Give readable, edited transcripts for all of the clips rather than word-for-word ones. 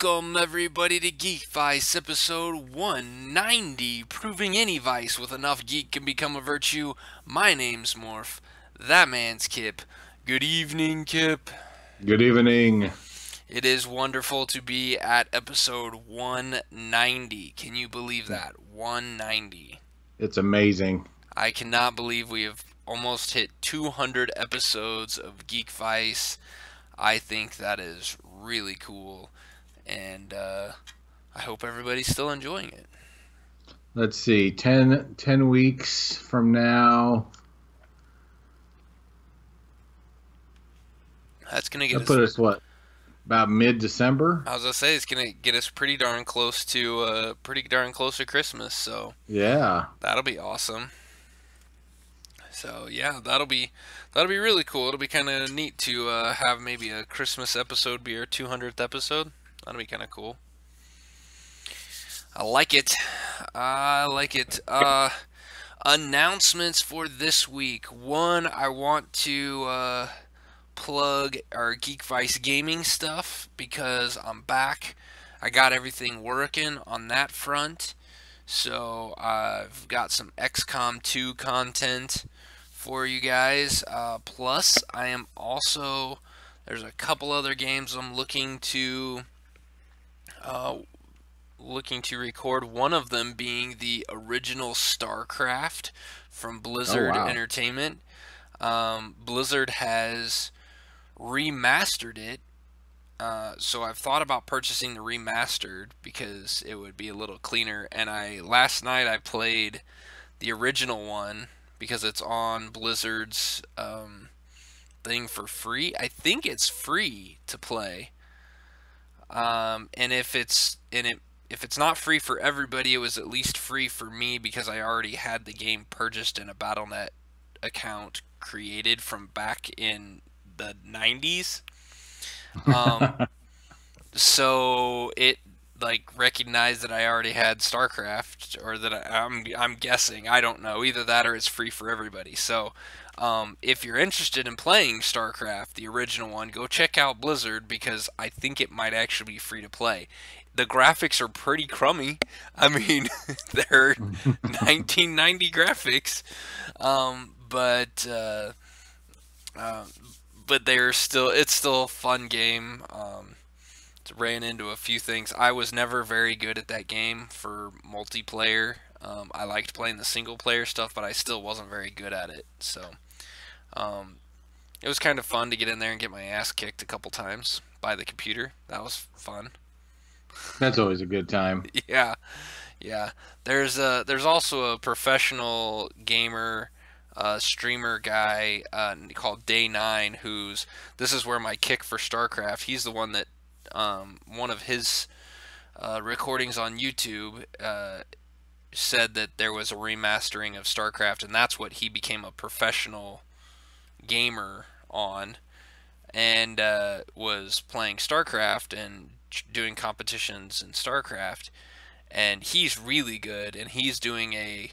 Welcome everybody to Geekvice episode 190, proving any vice with enough geek can become a virtue. My name's Morph, that man's Kip. Good evening, Kip. Good evening. It is wonderful to be at episode 190. Can you believe that? 190. It's amazing. I cannot believe we have almost hit 200 episodes of Geekvice. I think that is really cool. And I hope everybody's still enjoying it. Let's see, 10 weeks from now. That's gonna get That us. put us, what, about mid-December? I was gonna say it's gonna get us pretty darn close to Christmas. So Yeah. that'll be awesome. So yeah, that'll be really cool. It'll be kind of neat to have maybe a Christmas episode be our 200th episode. That'll be kind of cool. I like it. I like it. Announcements for this week. One, I want to plug our Geekvice gaming stuff because I'm back. I got everything working on that front. So I've got some XCOM 2 content for you guys. Plus, I am also there's a couple other games I'm uh, looking to record. One of them being the original StarCraft from Oh, Blizzard wow. Entertainment. Blizzard has remastered it, so I've thought about purchasing the remastered because it would be a little cleaner. And last night I played the original one because it's on Blizzard's thing for free. I think it's free to play. And if it's not free for everybody, it was at least free for me because I already had the game purchased in a BattleNet account created from back in the 90s. Um, so it like recognized that I already had StarCraft, or that I'm guessing, I don't know, either that or it's free for everybody. So if you're interested in playing StarCraft, the original one, go check out Blizzard because I think it might actually be free to play. The graphics are pretty crummy. I mean, they're 1990 graphics, but uh, it's still a fun game. Ran into a few things. I was never very good at that game for multiplayer. I liked playing the single player stuff, but I still wasn't very good at it. So um, it was kind of fun to get in there and get my ass kicked a couple times by the computer. That was fun. That's always a good time. Yeah, yeah. There's also a professional gamer, streamer guy called Day9, who's this is where my kick for StarCraft. He's the one that one of his recordings on YouTube said that there was a remastering of StarCraft, and that's what he became a professional gamer on, and was playing StarCraft and doing competitions in StarCraft. And he's really good, and he's doing a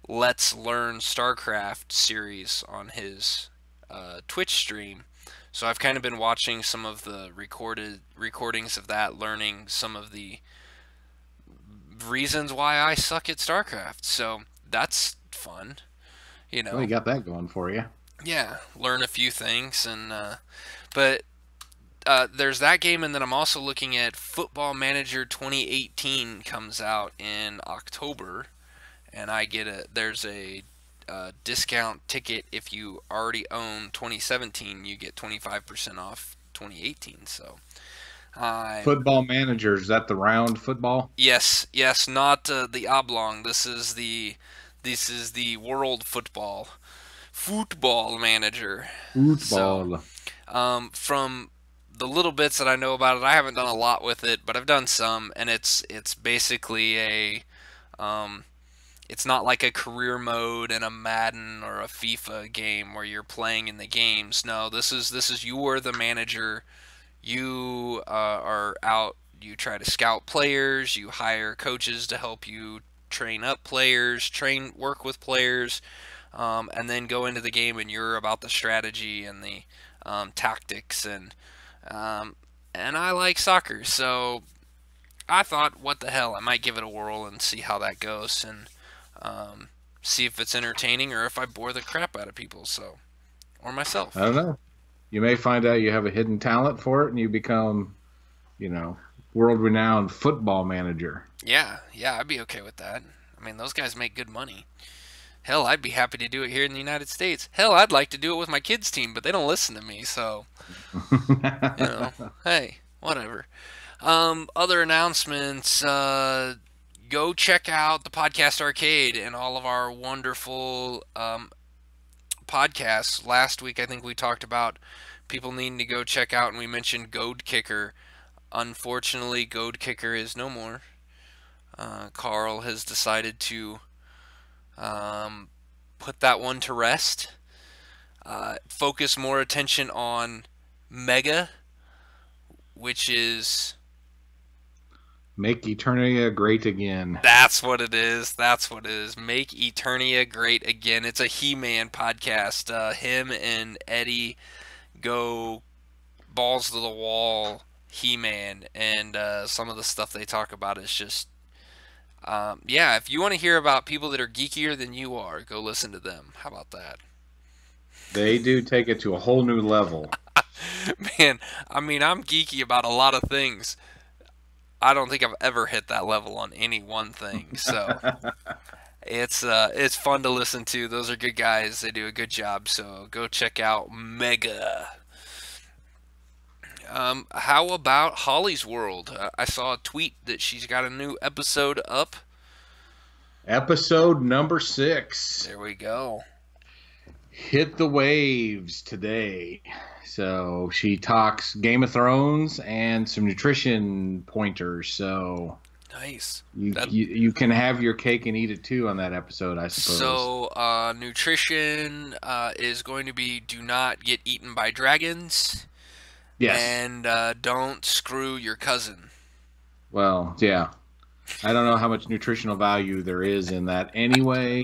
Let's Learn StarCraft series on his Twitch stream. So I've kind of been watching some of the recorded recordings of that, learning some of the reasons why I suck at StarCraft. So that's fun, you Well, you know. got that going for you. Yeah, learn a few things, and but there's that game, and then I'm also looking at Football Manager 2018 comes out in October, and there's a discount ticket if you already own 2017. You get 25% off 2018. So I'm Football managers, is that the round football? yes, not the oblong. This is the World Football Manager. So Football. from the little bits that I know about it, I haven't done a lot with it, but I've done some, and it's basically um, it's not like a career mode in a Madden or a FIFA game where you're playing in the games. No, this is you are the manager. You are out. You try to scout players. You hire coaches to help you train up players, work with players, and then go into the game, and you're about the strategy and the tactics, um, and I like soccer, so I thought, what the hell, I might give it a whirl and see how that goes, and um, see if it's entertaining or if I bore the crap out of people, so, or I myself. don't know. You may find out you have a hidden talent for it, and you become, world renowned football manager. Yeah, yeah, I'd be okay with that. I mean, those guys make good money. Hell, I'd be happy to do it here in the United States. Hell, I'd like to do it with my kids' team, but they don't listen to me, so, hey, whatever. Other announcements, go check out the Podcast Arcade and all of our wonderful podcasts. Last week, I think we talked about people needing to go check out, and we mentioned Goad Kicker. Unfortunately, Goad Kicker is no more. Carl has decided to put that one to rest. Focus more attention on Mega, which is Make Eternia great again. that's what it is. That's what it is. Make Eternia great again. It's a He-Man podcast. Him and Eddie go balls to the wall He-Man, and some of the stuff they talk about is just yeah. If you want to hear about people that are geekier than you are, go listen to them. How about that? They do take it to a whole new level. Man, I mean, I'm geeky about a lot of things. I don't think I've ever hit that level on any one thing. So it's fun to listen to. Those are good guys. They do a good job. So go check out Mega. How about Holly's World? I saw a tweet that she's got a new episode up. Episode number 6. There we go. Hit the waves today. So she talks Game of Thrones and some nutrition pointers. So Nice. you can have your cake and eat it too on that episode, I suppose. So nutrition is going to be do not get eaten by dragons. Yes. And don't screw your cousin. Well, yeah. I don't know how much nutritional value there is in that anyway.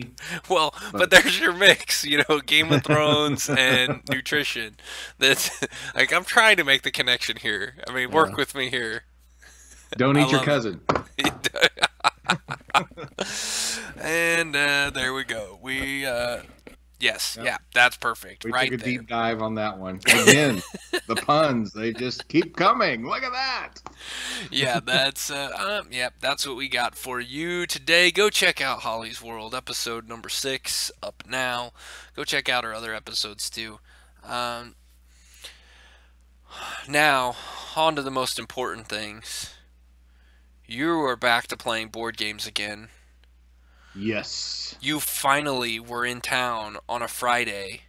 Well, but there's your mix, Game of Thrones and nutrition. That's like I'm trying to make the connection here. I mean, work with me here. Don't eat your cousin. And there we go. Yes, yeah, that's perfect. We right took a there. deep dive on that one. Again, the puns, they just keep coming. Look at that. Yeah, that's that's what we got for you today. Go check out Holly's World, episode number 6, up now. Go check out our other episodes too. Now, on to the most important things. You are back to playing board games again. Yes. You finally were in town on a Friday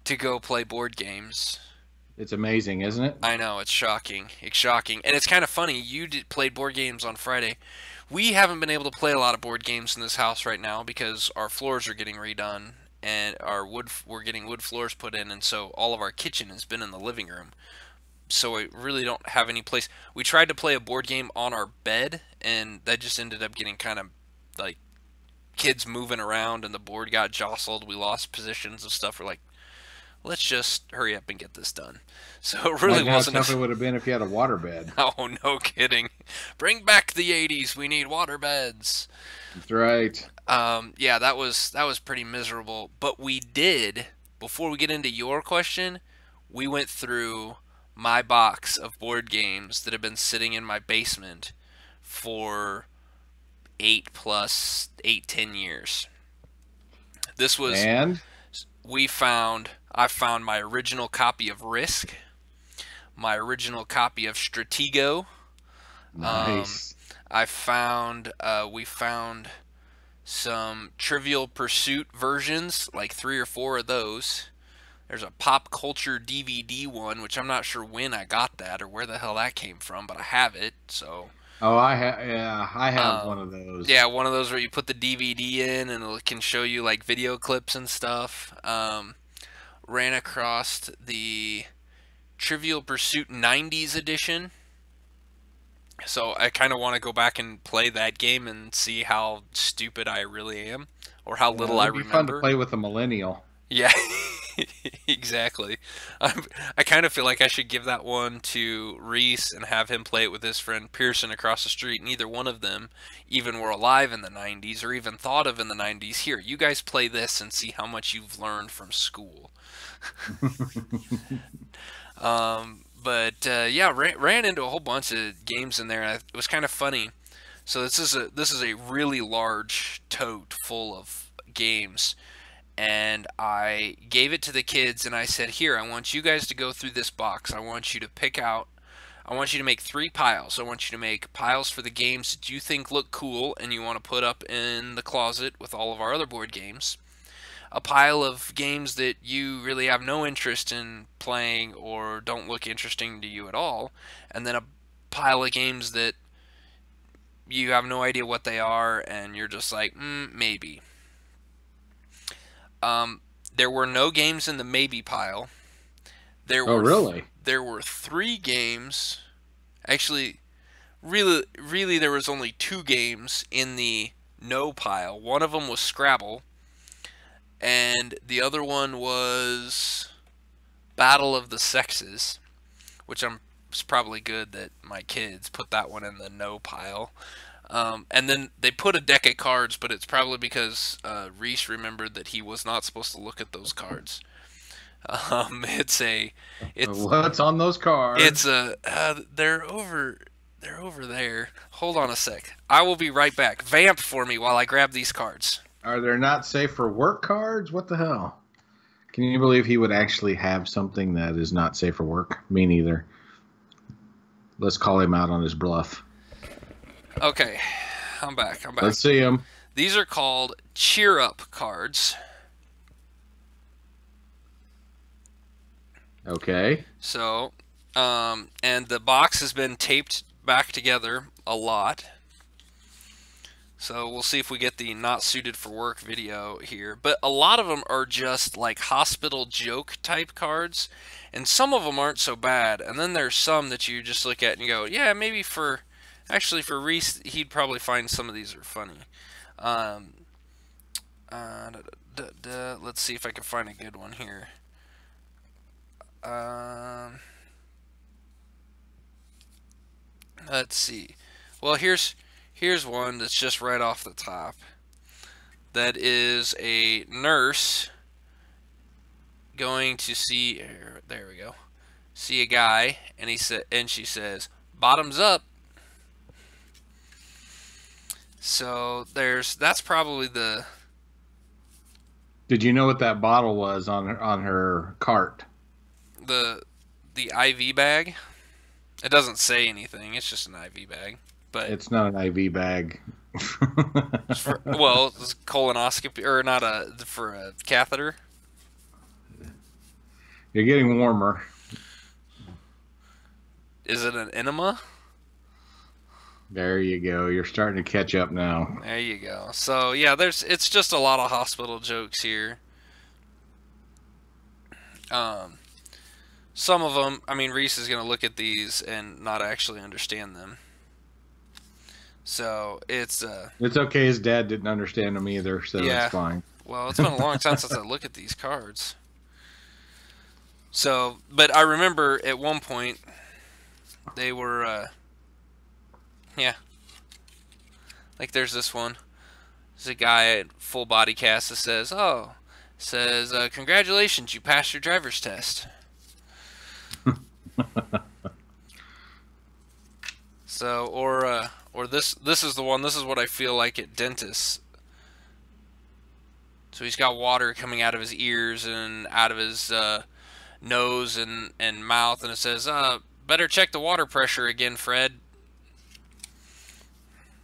to go play board games. It's amazing, isn't it? I know, it's shocking. It's shocking. And it's kind of funny, you played board games on Friday. We haven't been able to play a lot of board games in this house right now because our floors are getting redone and we're getting wood floors put in, and so all of our kitchen has been in the living room. So we really don't have any place. We tried to play a board game on our bed, and that just ended up getting kind of like kids moving around, and the board got jostled. We lost positions of stuff. We're like, let's just hurry up and get this done. So it really wasn't. How tough it would have been if you had a waterbed. Oh, no kidding. Bring back the 80s. We need water beds. That's right. Yeah, that was pretty miserable. But we did, before we get into your question, we went through my box of board games that have been sitting in my basement for 10 years. This was, and I found my original copy of Risk, my original copy of Stratego. Nice. We found some Trivial Pursuit versions, like 3 or 4 of those. There's a pop culture DVD one, which I'm not sure when I got that or where the hell that came from, but I have it, so. Oh, I have one of those. Yeah, one of those where you put the DVD in and it can show you like video clips and stuff. Ran across the Trivial Pursuit 90s edition. So I kind of want to go back and play that game and see how stupid I really am, or how little I It'd be remember. fun to play with a millennial. Yeah, Exactly. I kind of feel like I should give that one to Reese and have him play it with his friend Pearson across the street. Neither one of them even were alive in the 90s or even thought of in the 90s. Here, you guys play this and see how much you've learned from school. But yeah, ran into a whole bunch of games in there, and it was kind of funny. So this is a really large tote full of games, and I gave it to the kids, and I said, "Here, I want you guys to go through this box. I want you to pick out. I want you to make 3 piles. I want you to make piles for the games that you think look cool and you want to put up in the closet with all of our other board games. A pile of games that you really have no interest in playing or don't look interesting to you at all, and then a pile of games that you have no idea what they are and you're just like, maybe." There were no games in the maybe pile. There Oh, were really? there were 3 games. Actually, really, there was only 2 games in the no pile. One of them was Scrabble, and the other one was Battle of the Sexes, which it's probably good that my kids put that one in the no pile. And then they put a deck of cards, but it's probably because Reese remembered that he was not supposed to look at those cards. It's What's on those cards? they're over there. Hold on a sec. I will be right back. Vamp for me while I grab these cards. Are there not safe for work cards? What the hell? Can you believe he would actually have something that is not safe for work? Me neither. Let's call him out on his bluff. Okay, I'm back. Let's see him. These are called cheer up cards. Okay. So, and the box has been taped back together a lot. So we'll see if we get the not suited for work video here. But a lot of them are just like hospital joke type cards, and some of them aren't so bad. And then there's some that you just look at and you go, yeah, maybe actually for Reese, he'd probably find some of these are funny. Let's see if I can find a good one here. Let's see. Well, here's one that's just right off the top. That is a nurse going to see. There we go. See a guy, and she says, "Bottoms up." So that's probably the. Did you know what that bottle was on her cart? The IV bag. It doesn't say anything. It's just an IV bag. But it's not an IV bag. Well, it's colonoscopy or not for a catheter. You're getting warmer. Is it an enema? There you go. You're starting to catch up now. There you go. So yeah, it's just a lot of hospital jokes here. Some of them, I mean, Reese is going to look at these and not actually understand them. So it's okay. His dad didn't understand them either, so yeah. It's fine. Well, it's been a long time since I look at these cards. So, but I remember at one point they were, yeah. Like there's this one. There's a guy at full body cast that says, congratulations, you passed your driver's test. So, or this is the one. This is what I feel like at dentists. So he's got water coming out of his ears and out of his nose and mouth, and it says, better check the water pressure again, Fred.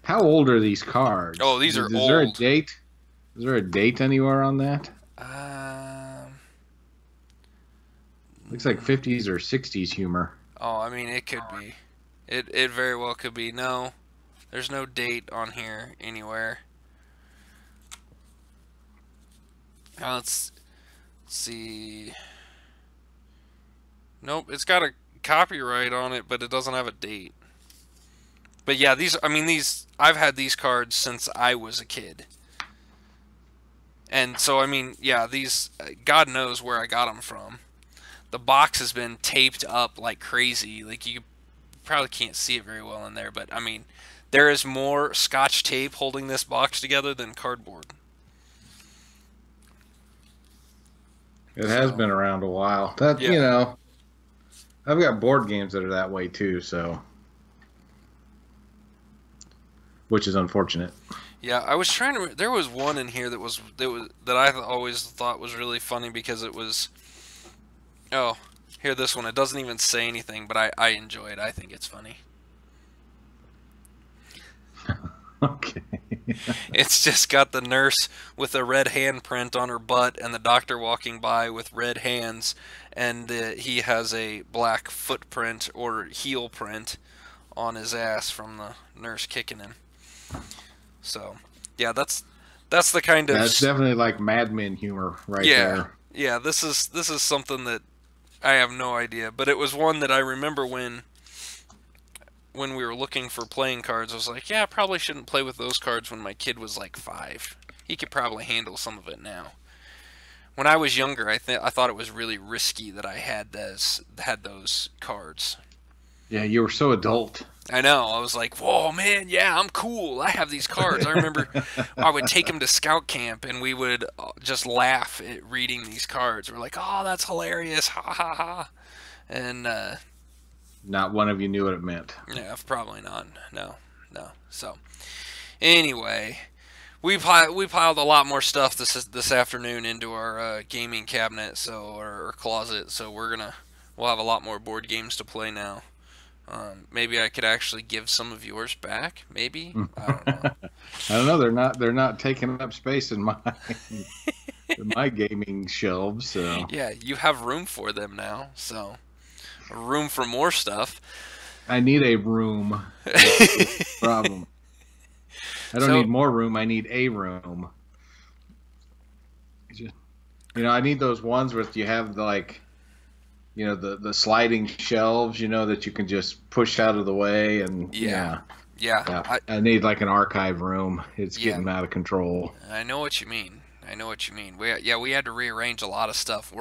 How old are these cards? Oh, these are old. Is there a date? Is there a date anywhere on that? Looks like 50s or 60s humor. Oh, I mean, it could be. It very well could be. No, there's no date on here anywhere. Now let's see. Nope, it's got a copyright on it, but it doesn't have a date. But yeah, I've had these cards since I was a kid. And so, I mean, yeah, these, God knows where I got them from. The box has been taped up like crazy. Like, you probably can't see it very well in there, but I mean, there is more Scotch tape holding this box together than cardboard. It has So, been around a while. That yeah. I've got board games that are that way too. So, which is unfortunate. Yeah, I was trying to. There was one in here that I always thought was really funny because it was. Oh, here, this one. It doesn't even say anything, but I enjoy it. I think it's funny. Okay. It's just got the nurse with a red handprint on her butt and the doctor walking by with red hands, and he has a black footprint or heel print on his ass from the nurse kicking him. So, yeah, that's the kind of That's definitely like Mad Men humor right yeah, there. yeah. This is something that I have no idea, but it was one that I remember when we were looking for playing cards. I was like, yeah, I probably shouldn't play with those cards when my kid was like 5. He could probably handle some of it now. When I was younger, I thought it was really risky that I had those cards. Yeah, you were so adult. I know. I was like, whoa, man, yeah, I'm cool. I have these cards. I remember I would take him to scout camp, and we would just laugh at reading these cards. We're like, oh, that's hilarious. Ha, ha, ha. And, Not one of you knew what it meant. yeah, probably not. No, no. So, anyway, we piled a lot more stuff this afternoon into our gaming cabinet, or closet. So we'll have a lot more board games to play now. Maybe I could actually give some of yours back. Maybe, I don't know. I don't know. They're not taking up space in my in my gaming shelves. So Yeah, you have room for them now. So room for more stuff. I need a room. That's the problem. I don't So need more room. I need a room. Just, I need those ones where you have the sliding shelves, that you can just push out of the way, and yeah, I need like an archive room. It's yeah. getting out of control. I know what you mean. We had to rearrange a lot of stuff.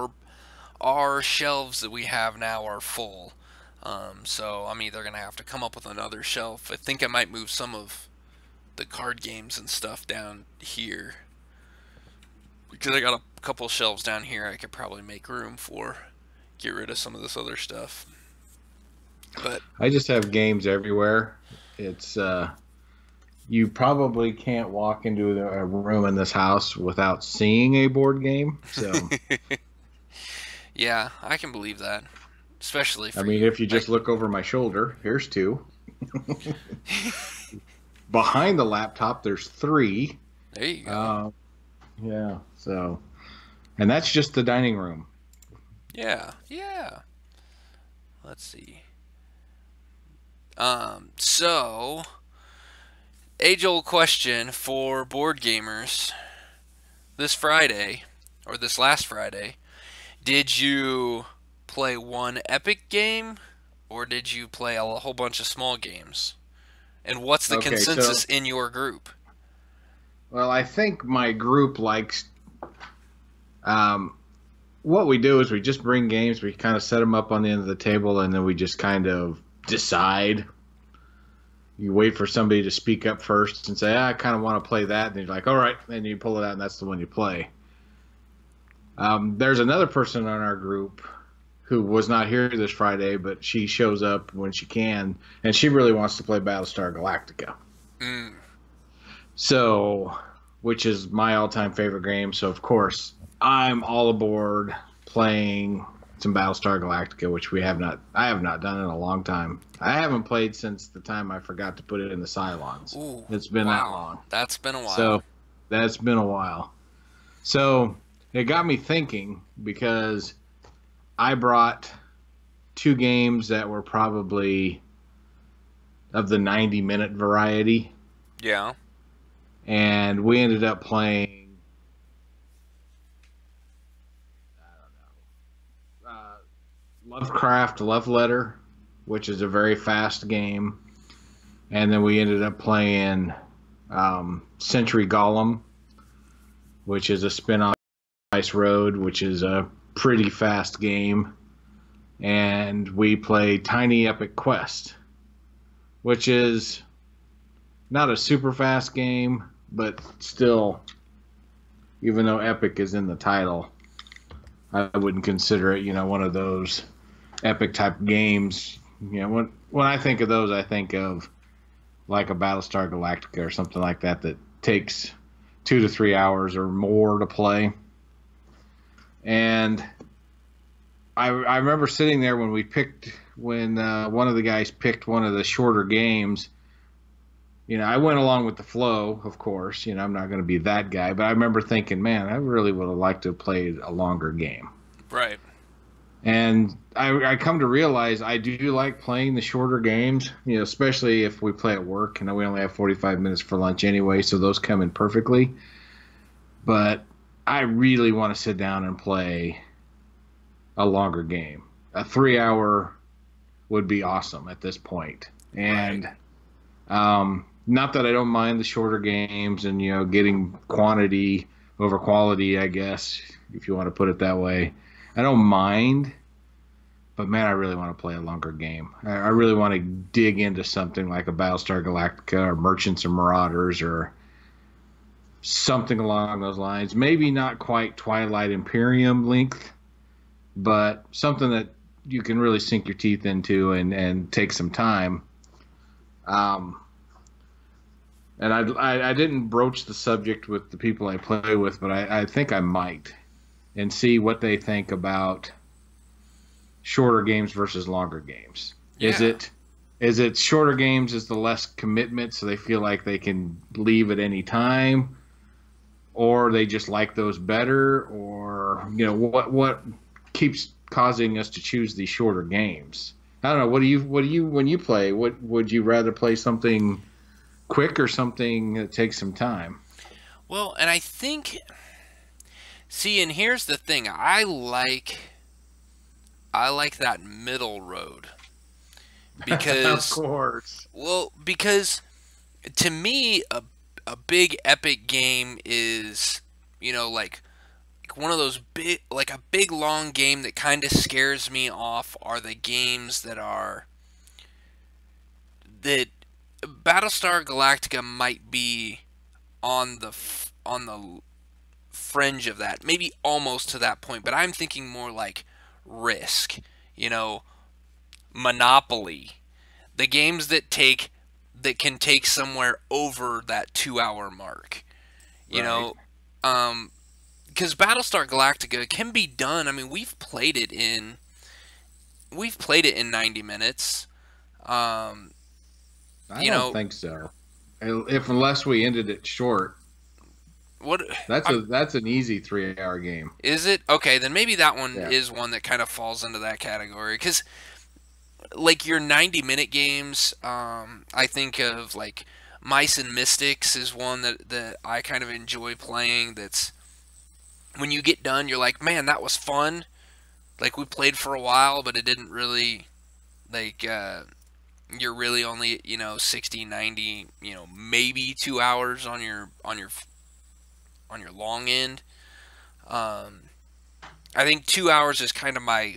Our shelves that we have now are full. So I'm either gonna have to come up with another shelf. I think I might move some of the card games and stuff down here because I got a couple shelves down here I could probably make room for. Get rid of some of this other stuff. But I just have games everywhere. It's you probably can't walk into a room in this house without seeing a board game. So yeah, I can believe that. Especially for if you just look over my shoulder, here's 2. Behind the laptop, there's 3. there you go. Yeah. So, and that's just the dining room. Yeah. Let's see. So age-old question for board gamers. This Friday, or this last Friday, did you play one epic game, or did you play a whole bunch of small games? And what's the consensus in your group? Well, I think my group likes. What we do is we just bring games. We kind of set them up on the end of the table, and then we just kind of decide. You wait for somebody to speak up first and say, I kind of want to play that. And you're like, all right. Then you pull it out, and that's the one you play. There's another person on our group who was not here this Friday, but she shows up when she can, and she really wants to play Battlestar Galactica. So, which is my all-time favorite game. So, of course, I'm all aboard playing some Battlestar Galactica, which I have not done in a long time. I haven't played since the time I forgot to put it in the Cylons. Ooh, It's been wow. that long. That's been a while. So that's been a while. So it got me thinking because I brought 2 games that were probably of the 90-minute variety. Yeah. And we ended up playing Lovecraft Love Letter, which is a very fast game, and then we ended up playing Century Golem, which is a spin-off Ice Road, which is a pretty fast game. And we play Tiny Epic Quest, which is not a super fast game, but still, even though Epic is in the title, I wouldn't consider it, one of those epic type games. When I think of those, I think of like a Battlestar Galactica or something like that that takes 2 to 3 hours or more to play. And I remember sitting there when one of the guys picked one of the shorter games. I went along with the flow, of course. I'm not going to be that guy, but I remember thinking, man, I really would have liked to have played a longer game. Right. And I come to realize I do like playing the shorter games, especially if we play at work. We only have 45 minutes for lunch anyway, so those come in perfectly. But I really want to sit down and play a longer game. A 3 hour would be awesome at this point. And not that I don't mind the shorter games and, getting quantity over quality, I guess, if you want to put it that way. I don't mind, but man, I really want to play a longer game. I really want to dig into something like a Battlestar Galactica or Merchants or Marauders or something along those lines. Maybe not quite Twilight Imperium length, but something that you can really sink your teeth into and take some time. And I didn't broach the subject with the people I play with, but I think I might, and see what they think about shorter games versus longer games. Yeah. Is it shorter games is the less commitment, so they feel like they can leave at any time, or they just like those better, or what keeps causing us to choose these shorter games? I don't know. What do you when you play? What would you rather play, something quick or something that takes some time? Well, and I think, see, and here's the thing. I like that middle road Of because, course. because to me a big epic game is, like one of those big, like a big long game that kind of scares me off are the games that Battlestar Galactica might be on the fringe of that, maybe almost to that point, but I'm thinking more like Risk, you know, Monopoly, the games that can take somewhere over that 2 hour mark, you Right. know, because Battlestar Galactica can be done. I mean, we've played it in 90 minutes. Um, I you don't know think so. If unless we ended it short, what? that's I'm, an easy 3 hour game. is it okay? Then maybe that one Yeah. is one that kind of falls into that category because like your 90-minute games, I think of like Mice and Mystics is one that I kind of enjoy playing. That's when you get done, you're like, man, that was fun. Like we played for a while, but it didn't really like. You're really only 60, 90, maybe 2 hours on your long end. Um, I think 2 hours is kind of my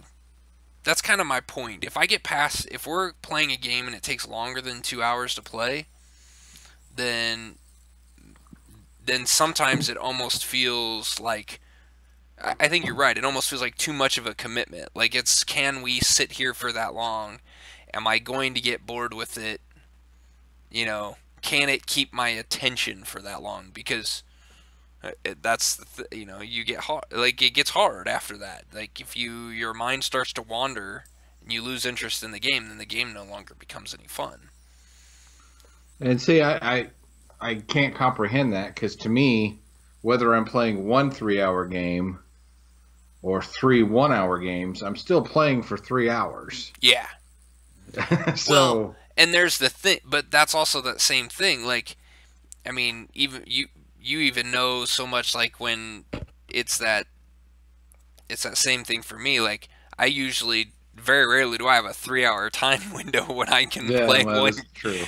that's kind of my point. If we're playing a game and it takes longer than 2 hours to play, then sometimes it almost feels like, I think you're right. It almost feels like too much of a commitment. Like can we sit here for that long? Am I going to get bored with it? Can it keep my attention for that long? Because that's you get hard. Like it gets hard after that. Like if your mind starts to wander and you lose interest in the game, then the game no longer becomes any fun. And see, I can't comprehend that, because to me, whether I'm playing one 3 hour game or three 1 hour games, I'm still playing for 3 hours. Yeah. Well, So and there's the thing, but that's also that same thing. Like, I mean, even you even know so much. Like when it's that it's that same thing for me. Like I usually very rarely do I have a 3 hour time window when I can yeah, play well, that's true.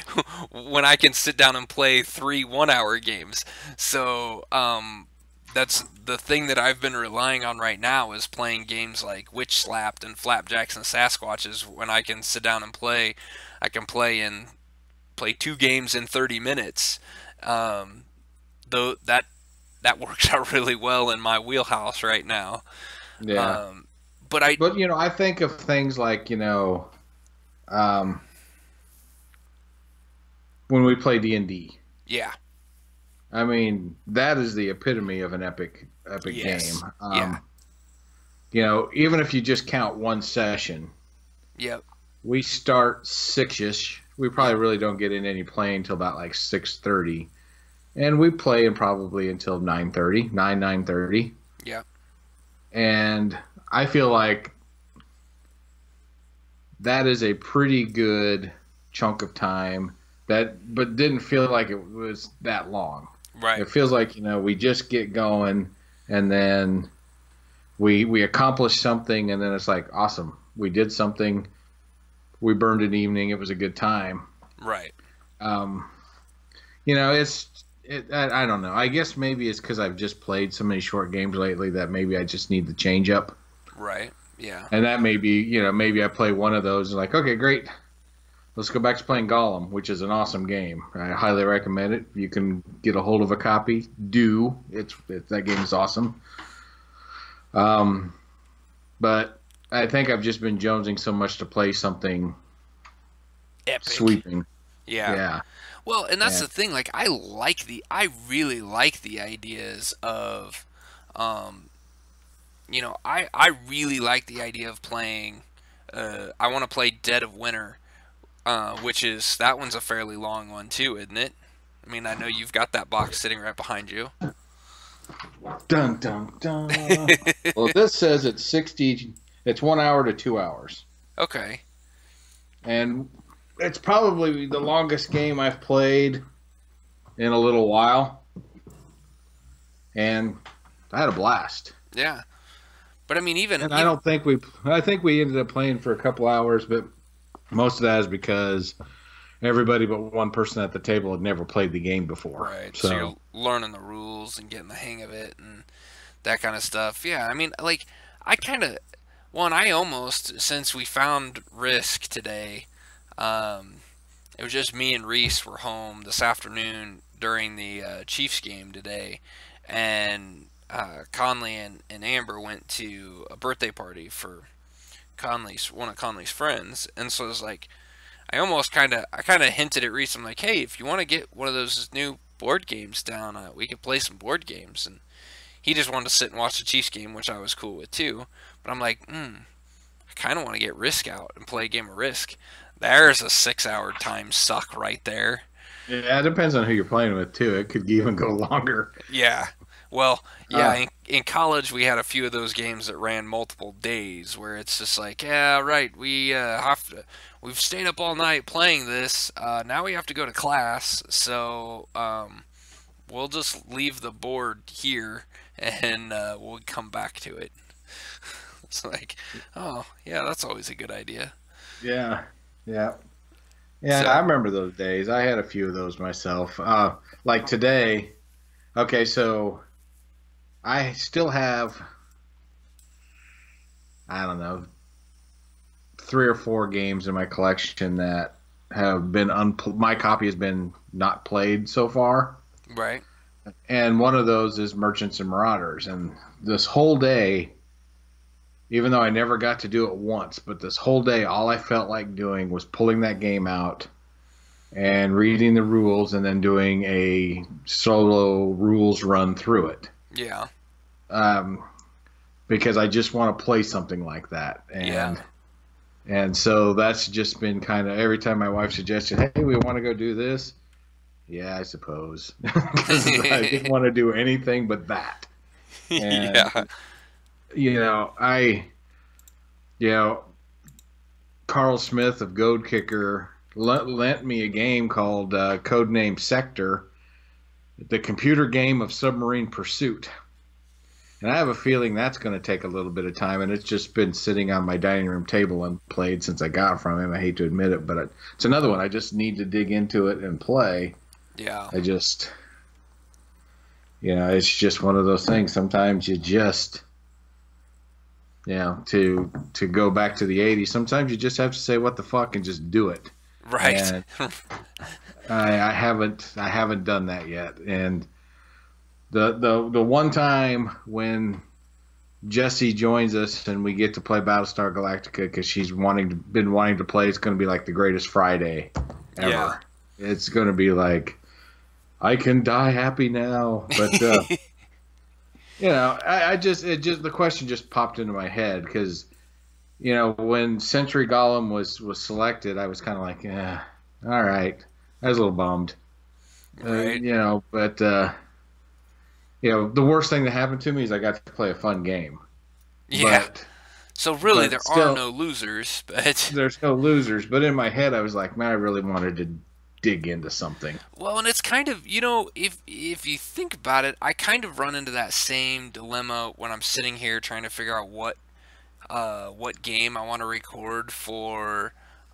when I can sit down and play 3 1 hour games. So that's the thing that I've been relying on right now is playing games like Witch Slapped and Flapjacks and Sasquatches. When I can sit down and play, I can play 2 games in 30 minutes. Um, though that works out really well in my wheelhouse right now. Yeah. Um, but I But I think of things like um, when we play D&D. yeah, I mean, that is the epitome of an epic game. yes, yeah, Even if you just count one session, yep, we start 6ish. We probably yep, really don't get in any playing until about like 6:30, and we play in probably until 9:30, 9:30, yep, and I feel like that is a pretty good chunk of time but didn't feel like it was that long. right, It feels like we just get going, and then we accomplish something, and then it's like awesome. We did something. We burned an evening. It was a good time. right, Um, I don't know. I guess maybe it's because I've just played so many short games lately that maybe I just need the change up. right, yeah, And that may be, maybe I play one of those and like, okay, great. Let's go back to playing Gollum, which is an awesome game. I highly recommend it. If you can get a hold of a copy, do. That game is awesome. But I think I've just been jonesing so much to play something epic, sweeping. yeah. Yeah. Well, and that's Yeah. the thing. Like, I really like the ideas of, um, I really like the idea of playing. I want to play Dead of Winter, that one's a fairly long one too, isn't it? I mean, I know you've got that box sitting right behind you. Dun dun dun. Well, this says it's 60. It's 1 hour to 2 hours, Okay. and it's probably the longest game I've played in a little while, and I had a blast. Yeah. But I mean, even, And I think we ended up playing for a couple hours, but most of that is because everybody but one person at the table had never played the game before. right. So you're learning the rules and getting the hang of it and that kind of stuff. Yeah. I mean, like, I kind of, well, and I almost, since we found Risk today, it was just me and Reese were home this afternoon during the Chiefs game today, and Conley and Amber went to a birthday party for one of Conley's friends, and so it was like I kind of hinted at Reese. I'm like, hey, if you want to get one of those new board games down, we could play some board games, and he just wanted to sit and watch the Chiefs game, which I was cool with too. But I'm like, I kind of want to get Risk out and play a game of Risk. There's a 6-hour time suck right there. Yeah, it depends on who you're playing with too. It could even go longer. Yeah. Well, yeah, in college we had a few of those games that ran multiple days where it's just like, yeah, right, we've stayed up all night playing this. Now we have to go to class, so we'll just leave the board here and we'll come back to it. It's like, oh, yeah, that's always a good idea. Yeah, yeah, yeah. So, I remember those days. I had a few of those myself. Like today. Okay, so I still have, I don't know, 3 or 4 games in my collection that have been my copy has been not played so far, right. and one of those is Merchants and Marauders. And this whole day, even though I never got to do it once, but this whole day, all I felt like doing was pulling that game out and reading the rules, and then doing a solo rules run through it. Yeah. Because I just want to play something like that. And so that's just been kind of every time my wife suggested, hey, we want to go do this. Yeah, I suppose. I didn't want to do anything but that. And, Carl Smith of Goad Kicker lent me a game called Codename Sector, the computer game of submarine pursuit. And I have a feeling that's going to take a little bit of time, and it's just been sitting on my dining room table unplayed since I got it from him. I hate to admit it, but it's another one. I just need to dig into it and play. Yeah. It's just one of those things. Sometimes you just, to go back to the '80s. Sometimes you just have to say what the fuck and just do it. Right. And I haven't done that yet. And the one time when Jesse joins us and we get to play Battlestar Galactica because she's been wanting to play. It's going to be like the greatest Friday Yeah. ever. It's going to be like I can die happy now. But the question just popped into my head because when Century Golem was selected, I was kind of like, all right, I was a little bummed. Right. But the worst thing that happened to me is I got to play a fun game. Yeah. But So really, there are still, no losers, but there's no losers. But in my head, I was like, man, I really wanted to dig into something. well, and it's kind of, if you think about it, I kind of run into that same dilemma when I'm sitting here trying to figure out what game I want to record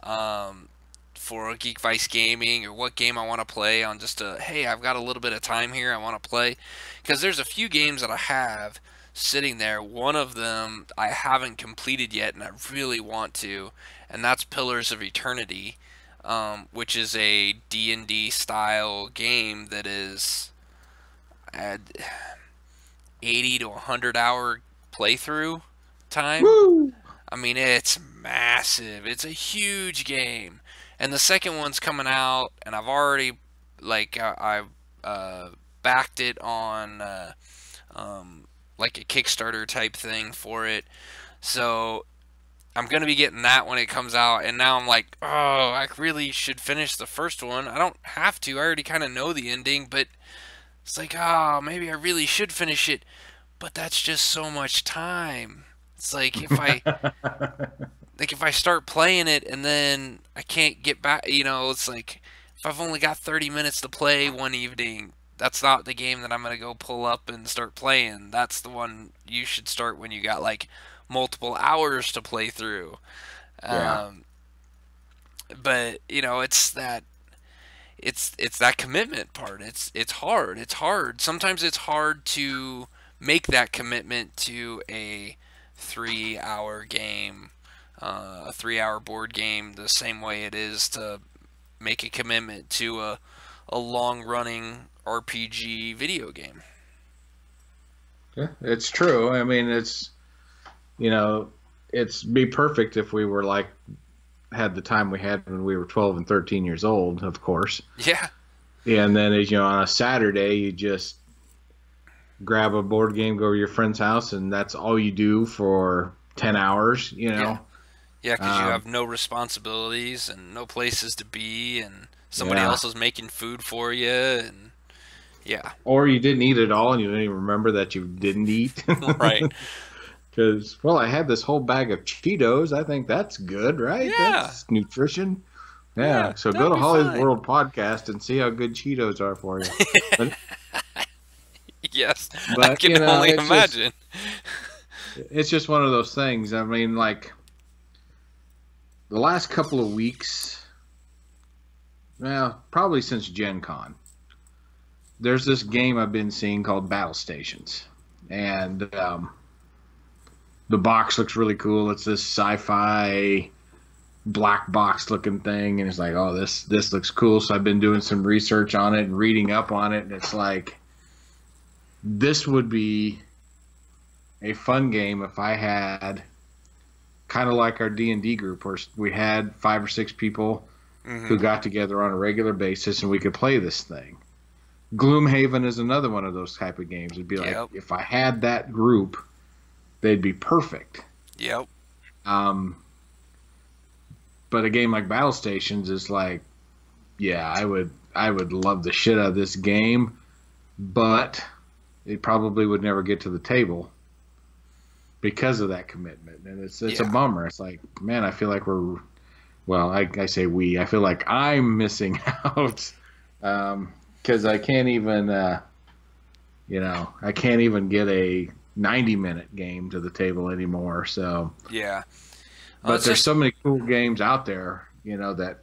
um, for a Geekvice Gaming, or what game I want to play on just hey, I've got a little bit of time here, I want to play. Because there's a few games that I have sitting there. One of them I haven't completed yet, and I really want to, and that's Pillars of Eternity, which is a D&D style game that is at 80 to 100 hour playthrough time. Woo! I mean, it's massive. It's a huge game. And the second one's coming out, and I've already, like, I've backed it on, like, a Kickstarter type thing for it. So I'm going to be getting that when it comes out. And now I'm like, oh, I really should finish the first one. I don't have to. I already kind of know the ending, but it's like, oh, maybe I really should finish it. But that's just so much time. It's like if I start playing it and then I can't get back, it's like if I've only got 30 minutes to play one evening, that's not the game that I'm going to go pull up and start playing. That's the one you should start when you got like multiple hours to play through. Yeah. Um, but it's that commitment part. It's hard. It's hard. Sometimes it's hard to make that commitment to a 3 hour game, a 3 hour board game, the same way it is to make a commitment to a long running RPG video game. Yeah, it's true. I mean, you know, it's be perfect if we were like had the time we had when we were 12 and 13 years old, of course. Yeah. And then, as on a Saturday, you just grab a board game, go to your friend's house, and that's all you do for 10 hours, Yeah. Yeah, because you Um, have no responsibilities and no places to be, and somebody yeah. else is making food for you, and yeah. Or you didn't eat it all and you didn't even remember that you didn't eat. Right. Because, well, I had this whole bag of Cheetos. I think that's good, right? Yeah. That's nutrition. Yeah, Yeah. So go that'd to be Holly's fine. World Podcast and see how good Cheetos are for you. But, Yes, I but can only it's just imagine. one of those things. I mean, like the last couple of weeks, well, probably since Gen Con, there's this game I've been seeing called Battle Stations. And the box looks really cool. It's this sci-fi black box looking thing, and it's like, oh, this looks cool. So I've been doing some research on it and reading up on it, and it's like this would be a fun game if I had kind of like our D&D group where we had 5 or 6 people who Hmm. got together on a regular basis and we could play this thing. Gloomhaven is another one of those type of games. It'd be like Yep. if I had that group, they'd be perfect. Yep. Um, but a game like Battle Stations is like, yeah, I would love the shit out of this game, but it probably would never get to the table because of that commitment, and it's a Yeah. bummer. It's like, man, I feel like I say we, I feel like I'm missing out because I can't even I can't even get a 90-minute game to the table anymore. So, Yeah. but It's there's just so many cool games out there, that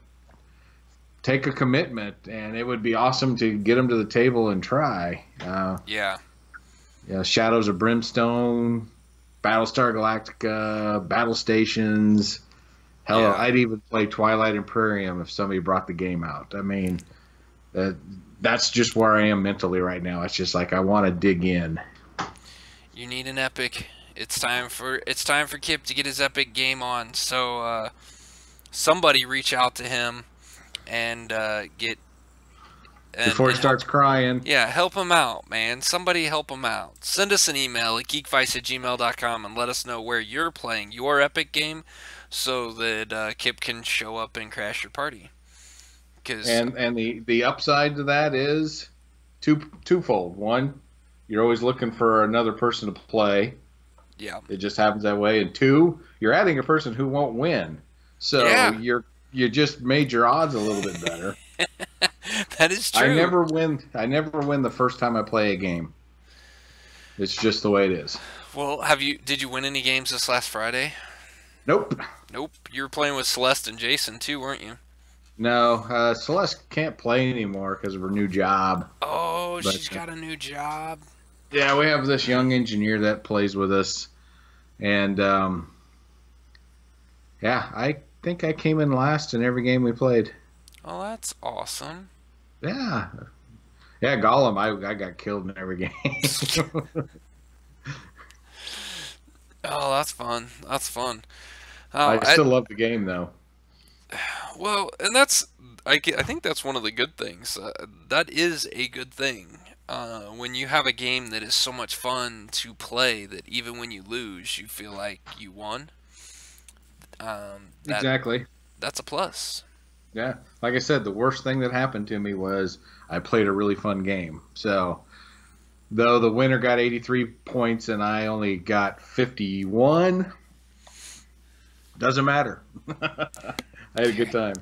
take a commitment, and it would be awesome to get them to the table and try. Yeah. Yeah, Shadows of Brimstone, Battlestar Galactica, Battle Stations. Hell, Yeah. I'd even play Twilight Imperium if somebody brought the game out. I mean, that that's just where I am mentally right now. It's just like I want to dig in. You need an epic. It's time for Kip to get his epic game on. So somebody reach out to him and get Before he and help. starts crying. Yeah, help him out, man. Somebody help him out. Send us an email at geekvice@gmail.com and let us know where you're playing your epic game so that Kip can show up and crash your party. Because, And the upside to that is twofold. One, you're always looking for another person to play. yeah. It just happens that way. And two, you're adding a person who won't win. So Yeah, you just made your odds a little bit better. that is I true. never win. I never win the first time I play a game. It's just the way it is. Well, did you win any games this last Friday? Nope. Nope. You were playing with Celeste and Jason too, weren't you? No, Celeste can't play anymore because of her new job. Oh, But she's got a new job. yeah, we have this young engineer that plays with us, and yeah, I think I came in last in every game we played. Oh, that's awesome. Yeah, yeah, Gollum, I got killed in every game. Oh, that's fun. That's fun. I still love the game though. Well, and I think that's one of the good things. That is a good thing. When you have a game that is so much fun to play that even when you lose, you feel like you won. That Exactly. that's a plus. Yeah, like I said, the worst thing that happened to me was I played a really fun game. So though the winner got 83 points and I only got 51, doesn't matter. I had a good time.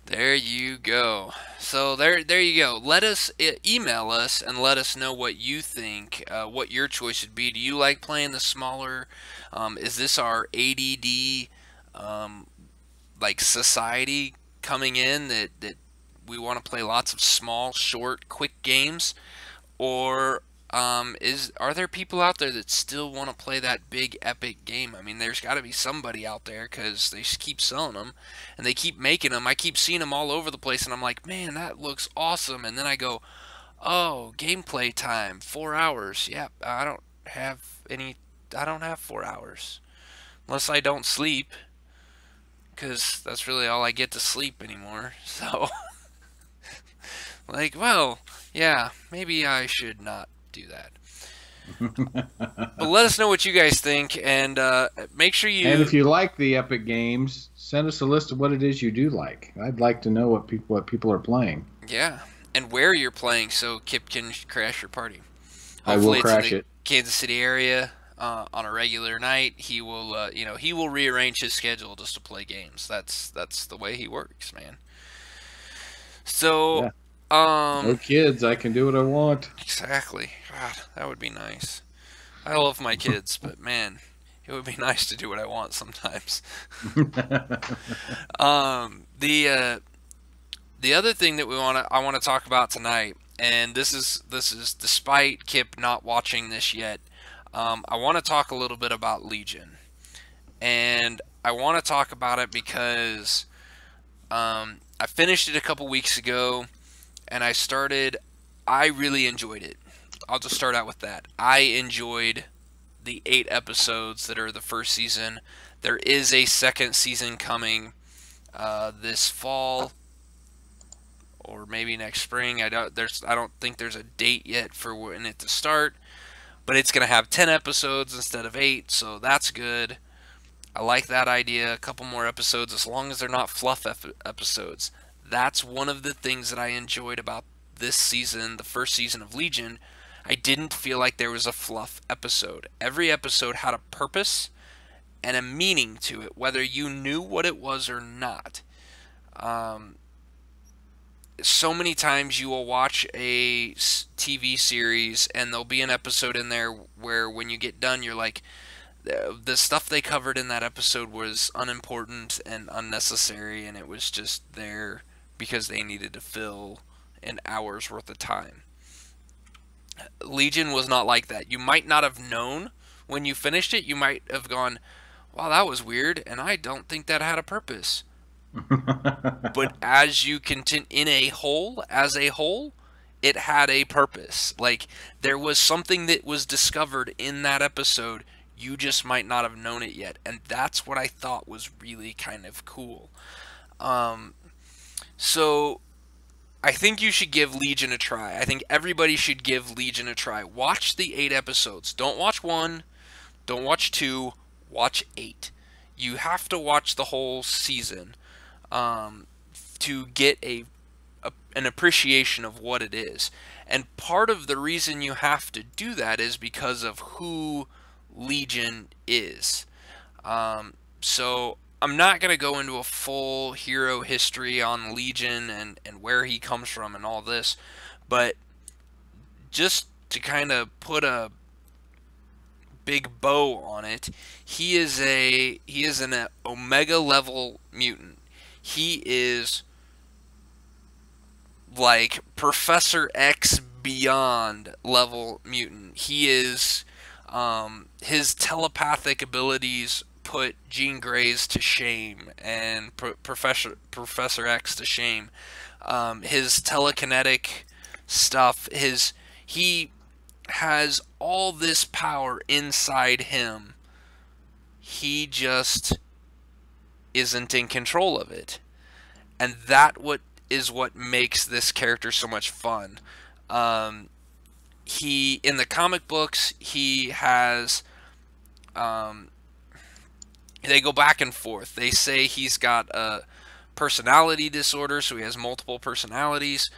There you go. So there you go. Let us email us and let us know what you think, what your choice would be. Do you like playing the smaller? Is this our ADD like society coming in that we want to play lots of small, short, quick games, or are there people out there that still want to play that big epic game? I mean, there's got to be somebody out there because they just keep selling them and they keep making them. I keep seeing them all over the place, and I'm like, man, that looks awesome. And then I go, oh, gameplay time, 4 hours. Yep, I don't have 4 hours unless I don't sleep, because that's really all I get to sleep anymore. So, like, well, yeah, maybe I should not do that. But let us know what you guys think, and make sure And you, if you like the Epic games, send us a list of what it is you do like. I'd like to know what people are playing. yeah, and where you're playing, so Kip can crash your party. I will Hopefully, it's in crash the it. Kansas City area on a regular night. He will, he will rearrange his schedule just to play games. That's the way he works, man. So, Yeah. No um, kids, I can do what I want. exactly. God, that would be nice. I love my kids, but man, it would be nice to do what I want sometimes. The other thing that I want to talk about tonight, and this is despite Kip not watching this yet. I want to talk a little bit about Legion, and I want to talk about it because I finished it a couple weeks ago, and I really enjoyed it. I'll just start out with that. I enjoyed the 8 episodes that are the first season. There is a second season coming this fall or maybe next spring. I don't think there's a date yet for when it to start, but it's going to have 10 episodes instead of 8, so that's good. I like that idea. A couple more episodes, as long as they're not fluff episodes. That's one of the things that I enjoyed about this season, the first season of Legion. I didn't feel like there was a fluff episode. Every episode had a purpose and a meaning to it, whether you knew what it was or not. Um, so many times you will watch a TV series and there'll be an episode in there where when you get done, you're like, the stuff they covered in that episode was unimportant and unnecessary, and it was just there because they needed to fill an hour's worth of time. Legion was not like that. You might not have known when you finished it. You might have gone, wow, that was weird, and I don't think that had a purpose. But as you continue in a whole, as a whole, it had a purpose. Like, there was something that was discovered in that episode. You just might not have known it yet. And that's what I thought was really kind of cool. So I think you should give Legion a try. I think everybody should give Legion a try. Watch the 8 episodes. Don't watch 1, don't watch 2, watch 8. You have to watch the whole season to get an appreciation of what it is. And part of the reason you have to do that is because of who Legion is. So I'm not going to go into a full hero history on Legion and where he comes from and all this, but just to kind of put a big bow on it, he is an Omega level mutant. He is like Professor X beyond level mutant. He is his telepathic abilities put Jean Grey's to shame and Professor X to shame. His telekinetic stuff, he has all this power inside him. He just isn't in control of it. And what makes this character so much fun. He, in the comic books, he has they go back and forth. They say he's got a personality disorder, so he has multiple personalities,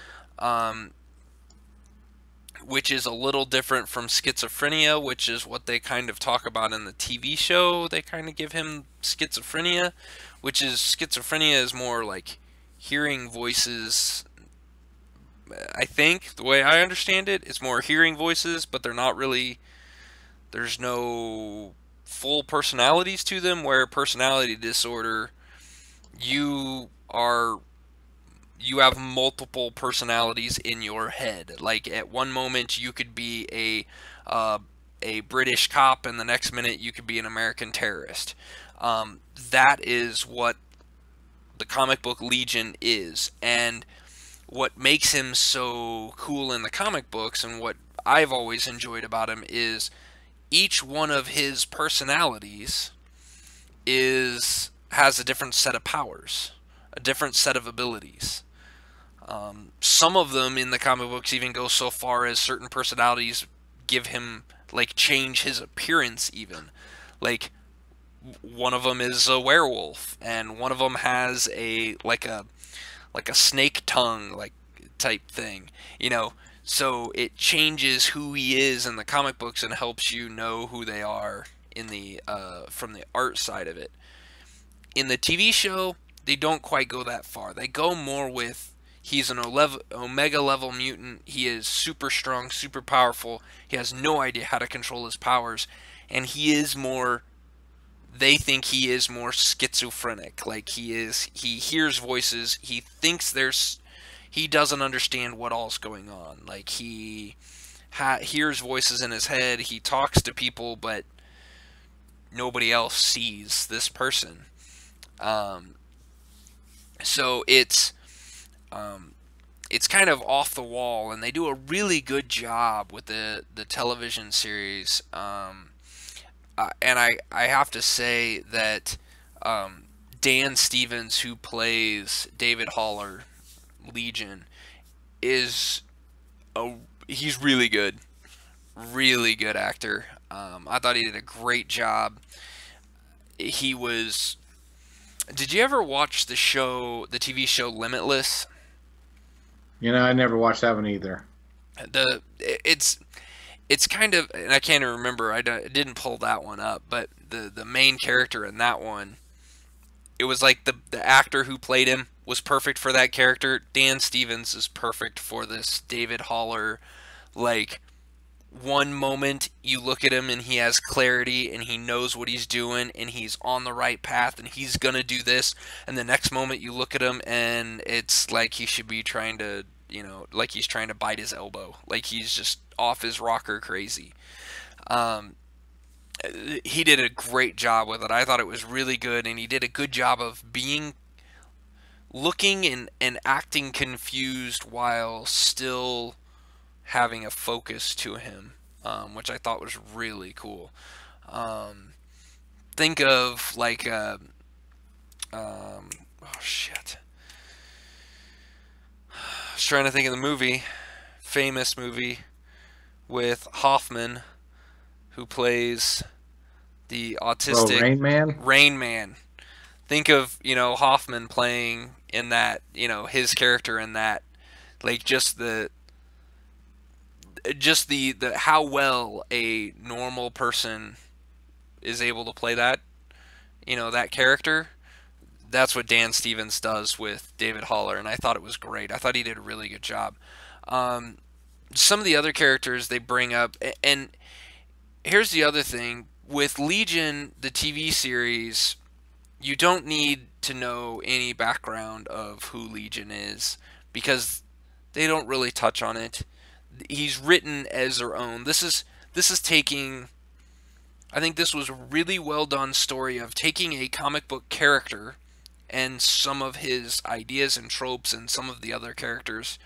which is a little different from schizophrenia, which is what they kind of talk about in the TV show. They kind of give him schizophrenia, which is schizophrenia is more like hearing voices. I think the way I understand it, it's more hearing voices, but they're not really, there's no full personalities to them, where personality disorder, you have multiple personalities in your head. Like, at one moment you could be a British cop, and the next minute you could be an American terrorist. That is what the comic book Legion is, and what makes him so cool in the comic books, and what I've always enjoyed about him, is each one of his personalities has a different set of powers, a different set of abilities. Some of them in the comic books even go so far as certain personalities give him, like, change his appearance even. Like, one of them is a werewolf, and one of them has a snake tongue, like, type thing, so it changes who he is in the comic books and helps you know who they are in the from the art side of it. In the TV show, they don't quite go that far. They go more with, he's an Omega level mutant, he is super strong, super powerful, he has no idea how to control his powers, and they think he is more schizophrenic. Like, he hears voices, he doesn't understand what all's going on. Like, he hears voices in his head, he talks to people, but nobody else sees this person. So it's kind of off the wall, and they do a really good job with the television series. And I have to say that Dan Stevens, who plays David Haller, Legion, he's really good actor. I thought he did a great job. Did you ever watch the TV show Limitless? I never watched that one either. It's kind of, and I can't even remember, I didn't pull that one up, but the main character in that one, it was like the actor who played him was perfect for that character. Dan Stevens is perfect for this David Haller, like, one moment you look at him and he has clarity and he knows what he's doing and he's on the right path and he's gonna do this, and the next moment you look at him and it's like he should be trying to, like he's trying to bite his elbow, like he's just off his rocker crazy. um, he did a great job with it. I thought it was really good, and he did a good job of being looking and acting confused while still having a focus to him, which I thought was really cool. Um, think of like, oh shit, I was trying to think of the movie, famous movie with Hoffman, who plays the Oh, autistic Rain Man. Rain Man. Think of, Hoffman playing in that, his character in that, like just the how well a normal person is able to play that, that character. That's what Dan Stevens does with David Haller, and I thought it was great. I thought he did a really good job. Um, some of the other characters they bring up, and here's the other thing with Legion, the TV series, you don't need to know any background of who Legion is because they don't really touch on it. He's written as their own. This is taking. I think this was a really well done story of taking a comic book character and some of his ideas and tropes and some of the other characters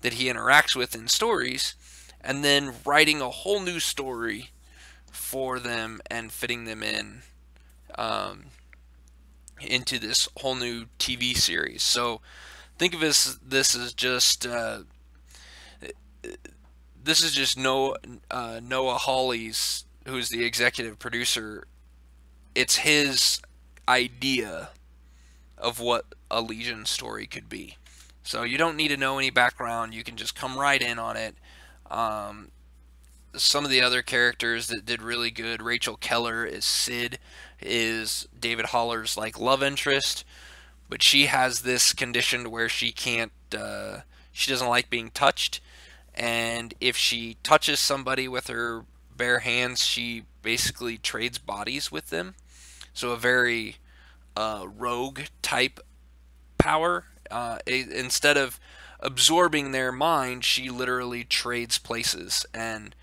that he interacts with in stories, and then writing a whole new story for them and fitting them in, um, into this whole new TV series. So think of this as just Noah Hawley's, who's the executive producer. It's his idea of what a Legion story could be. So you don't need to know any background. You can just come right in on it. Um, some of the other characters that did really good. Rachel Keller is Sid, is David Haller's like love interest, but she has this condition where she can't. She doesn't like being touched, and if she touches somebody with her bare hands, she basically trades bodies with them. So a very rogue type power. Instead of absorbing their mind, she literally trades places, and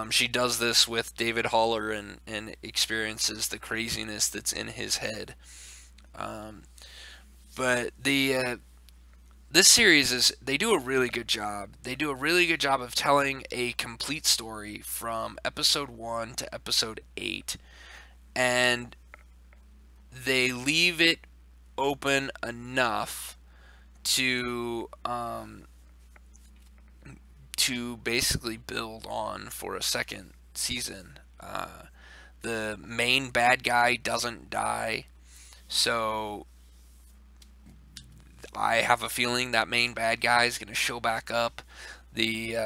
she does this with David Haller and experiences the craziness that's in his head. Um, but the this series is they do a really good job. They do a really good job of telling a complete story from episode 1 to episode 8, and they leave it open enough to basically build on for a second season. The main bad guy doesn't die, so I have a feeling that main bad guy is going to show back up. The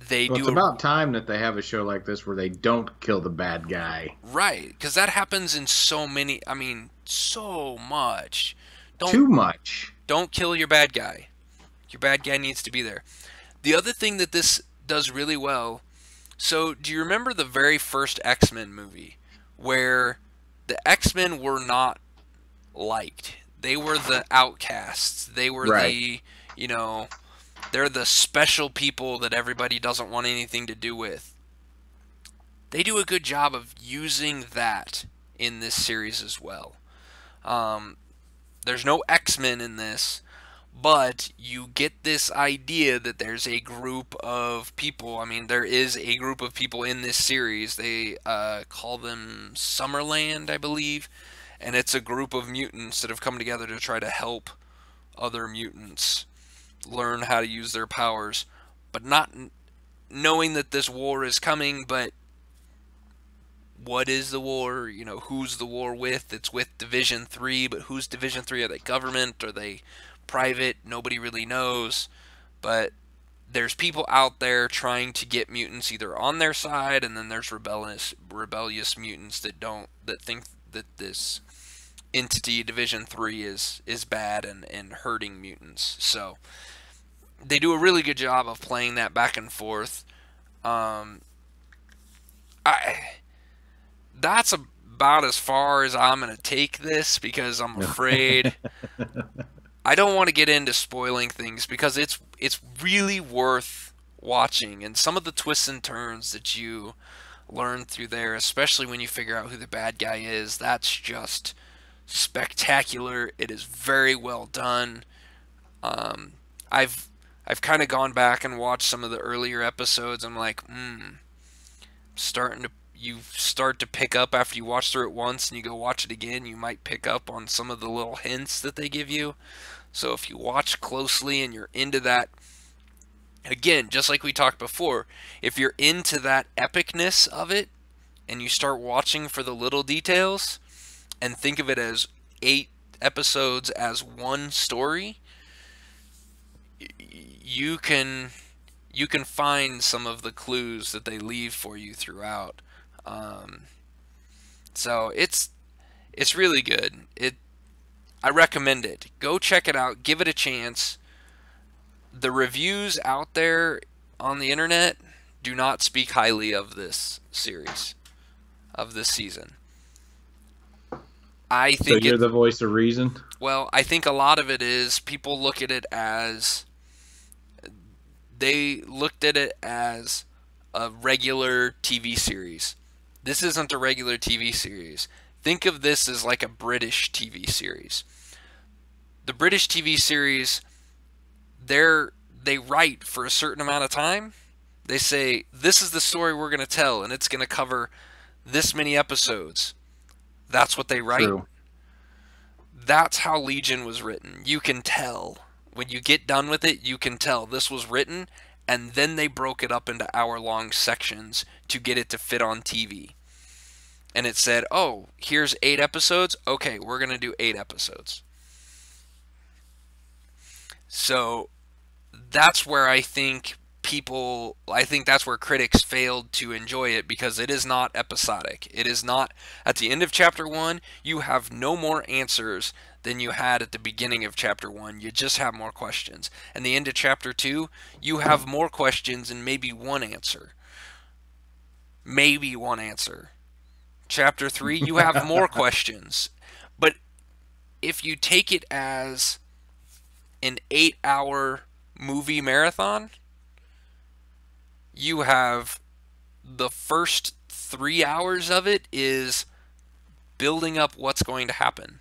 they Well, do it's about time that they have a show like this where they don't kill the bad guy. right, because that happens in so many. I mean, so much. Don't Too much. don't kill your bad guy. Your bad guy needs to be there. The other thing that this does really well. So, do you remember the very first X-Men movie where the X-Men were not liked? They were the outcasts. They were Right. you know, they're the special people that everybody doesn't want anything to do with. They do a good job of using that in this series as well. Um, there's no X-Men in this, but you get this idea that there's a group of people. I mean, there is a group of people in this series. They call them Summerland, I believe, and it's a group of mutants that have come together to try to help other mutants learn how to use their powers, but not knowing that this war is coming. But what is the war? Who's the war with? It's with Division 3, but who's Division 3? Are they government? Are they private? Nobody really knows. But there's people out there trying to get mutants either on their side, and then there's rebellious mutants that think that this entity Division 3 is bad and hurting mutants. So they do a really good job of playing that back and forth. Um, I that's about as far as I'm gonna take this because I'm afraid I don't want to get into spoiling things because it's really worth watching, and some of the twists and turns that you learn through there, especially when you figure out who the bad guy is, that's just spectacular. It is very well done. Um, I've I've kind of gone back and watched some of the earlier episodes. I'm like, starting to you start to pick up after you watch through it once and you go watch it again. You might pick up on some of the little hints that they give you. So if you watch closely and you're into that, again, just like we talked before, if you're into that epicness of it and you start watching for the little details and think of it as 8 episodes as one story, you can find some of the clues that they leave for you throughout. Um, so it's really good. I recommend it. Go check it out. Give it a chance. The reviews out there on the internet do not speak highly of this series, of this season. I So think you're it. the voice of reason? Well, I think a lot of it is people look at it as they looked at it as a regular TV series. This isn't a regular TV series. Think of this as like a British TV series. The British TV series, they write for a certain amount of time. They say, this is the story we're going to tell, and it's going to cover this many episodes. That's what they write. True. That's how Legion was written. You can tell. When you get done with it, you can tell this was written, and then they broke it up into hour-long sections to get it to fit on TV. And it said, oh, here's 8 episodes. Okay, we're going to do 8 episodes. So that's where I think that's where critics failed to enjoy it, because it is not episodic. It is not, at the end of chapter 1, you have no more answers than you had at the beginning of chapter 1. You just have more questions. And the end of chapter 2, you have more questions and maybe one answer. Maybe one answer. Chapter 3, you have more questions. But if you take it as an 8-hour movie marathon, you have the first 3 hours of it is building up what's going to happen,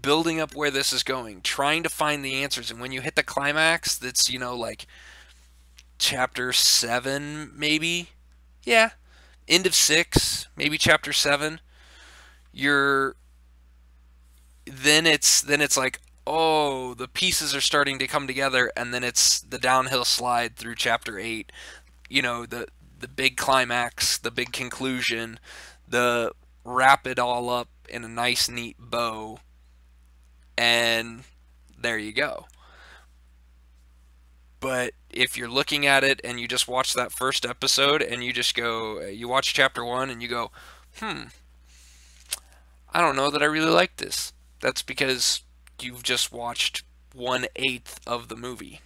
building up where this is going, trying to find the answers. And when you hit the climax, that's, like chapter 7, maybe, yeah, end of 6, maybe chapter 7, then it's like, oh, the pieces are starting to come together, and then it's the downhill slide through chapter 8. The big climax, the big conclusion, the wrap it all up in a nice, neat bow, and there you go. But if you're looking at it and you just watch that first episode and you watch chapter 1 and you go, I don't know that I really like this. That's because you've just watched 1/8 of the movie.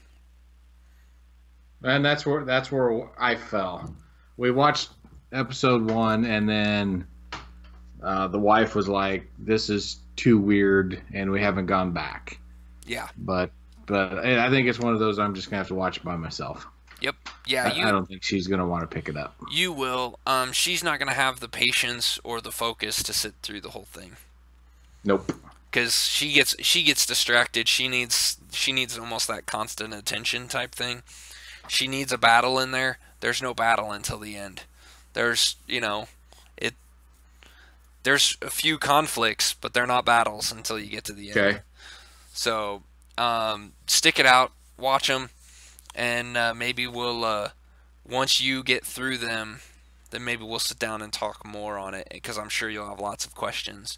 And that's where I fell. We watched episode 1, and then the wife was like, "This is too weird," and we haven't gone back. Yeah. But I think it's one of those I'm just gonna have to watch it by myself. Yep. Yeah. I don't think she's gonna want to pick it up. You will. She's not gonna have the patience or the focus to sit through the whole thing. Nope. Because she gets distracted. She needs almost that constant attention type thing. She needs a battle in there. There's no battle until the end. There's there's a few conflicts, but they're not battles until you get to the end. Okay. So stick it out, watch them, and maybe we'll once you get through them, then maybe we'll sit down and talk more on it, because I'm sure you'll have lots of questions.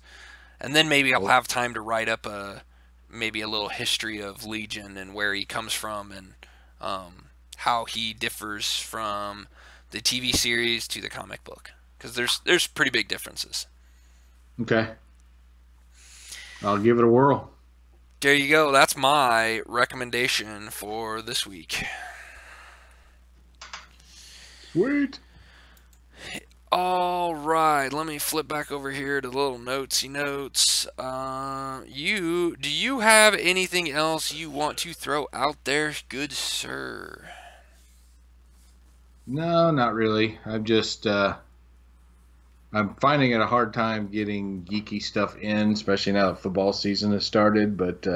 And then maybe I'll have time to write up maybe a little history of Legion and where he comes from, and how he differs from the TV series to the comic book, because there's pretty big differences. Okay. I'll give it a whirl. There you go. That's my recommendation for this week. Sweet. All right, let me flip back over here to little notesy notes. Do you have anything else you want to throw out there, good sir? No, not really. I'm finding it a hard time getting geeky stuff in, especially now that football season has started, but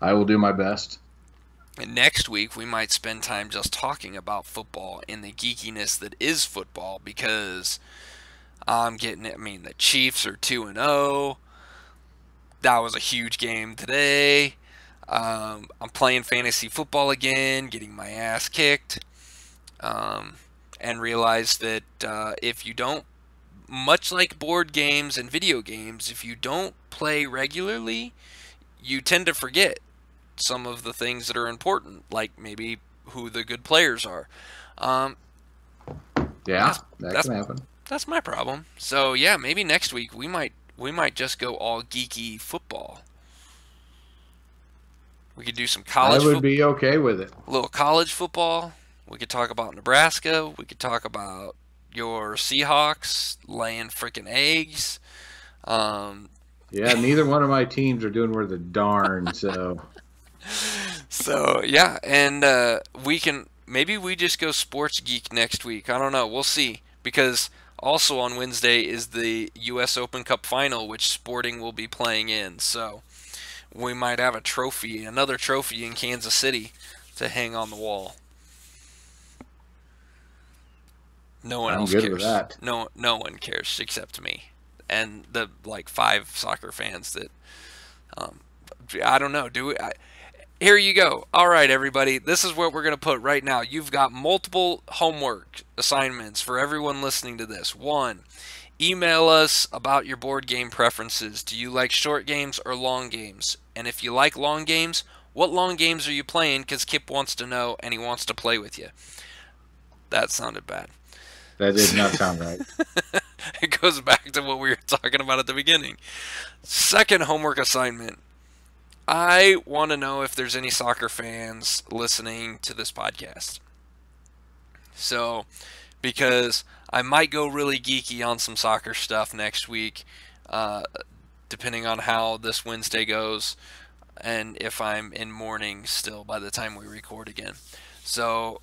I will do my best. And next week, we might spend time just talking about football and the geekiness that is football because the Chiefs are 2-0. That was a huge game today. I'm playing fantasy football again, getting my ass kicked, and realized that if you don't, much like board games and video games, if you don't play regularly, you tend to forget some of the things that are important, like maybe who the good players are. Yeah, that can happen. That's my problem. So yeah, maybe next week we might just go all geeky football. We could do some college. I would be okay with it. A little college football. We could talk about Nebraska. We could talk about your Seahawks laying freaking eggs. Yeah, neither one of my teams are doing worth a darn. So yeah, and maybe we just go sports geek next week. I don't know. We'll see, because also on Wednesday is the U.S. Open Cup final, which Sporting will be playing in. So we might have another trophy in Kansas City to hang on the wall. No one else cares. With that. No one cares except me and the 5 soccer fans that I don't know. Here you go. All right, everybody. This is what we're going to put right now. You've got multiple homework assignments for everyone listening to this. 1, email us about your board game preferences. Do you like short games or long games? And if you like long games, what long games are you playing? Because Kip wants to know and he wants to play with you. That sounded bad. That did not sound right. It goes back to what we were talking about at the beginning. Second homework assignment. I want to know if there's any soccer fans listening to this podcast. So, because I might go really geeky on some soccer stuff next week, depending on how this Wednesday goes, and if I'm in mourning still by the time we record again. So,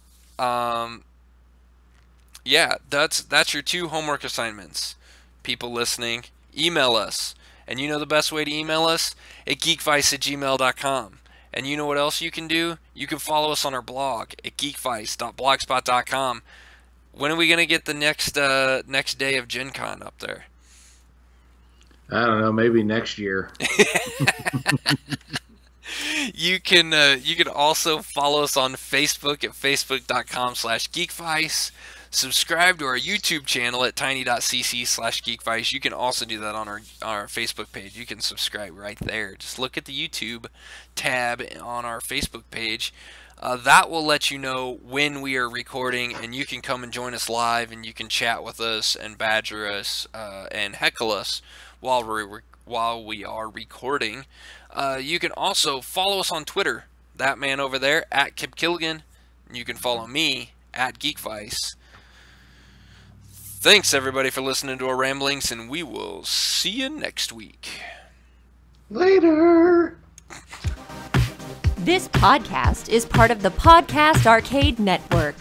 yeah, that's your 2 homework assignments. People listening, email us. And you know the best way to email us? At geekvice@gmail.com. And you know what else you can do? You can follow us on our blog at geekvice.blogspot.com. When are we going to get the next day of Gen Con up there? I don't know, maybe next year. You can also follow us on Facebook at facebook.com/geekvice. Subscribe to our YouTube channel at tiny.cc/geekvice. You can also do that on our Facebook page. You can subscribe right there. Just look at the YouTube tab on our Facebook page. That will let you know when we are recording, and you can come and join us live, and you can chat with us and badger us and heckle us while we are recording. You can also follow us on Twitter. That man over there, at Kip Killigan. You can follow me, at Geekvice. Thanks, everybody, for listening to our ramblings, and we will see you next week. Later! This podcast is part of the Podcast Arcade Network.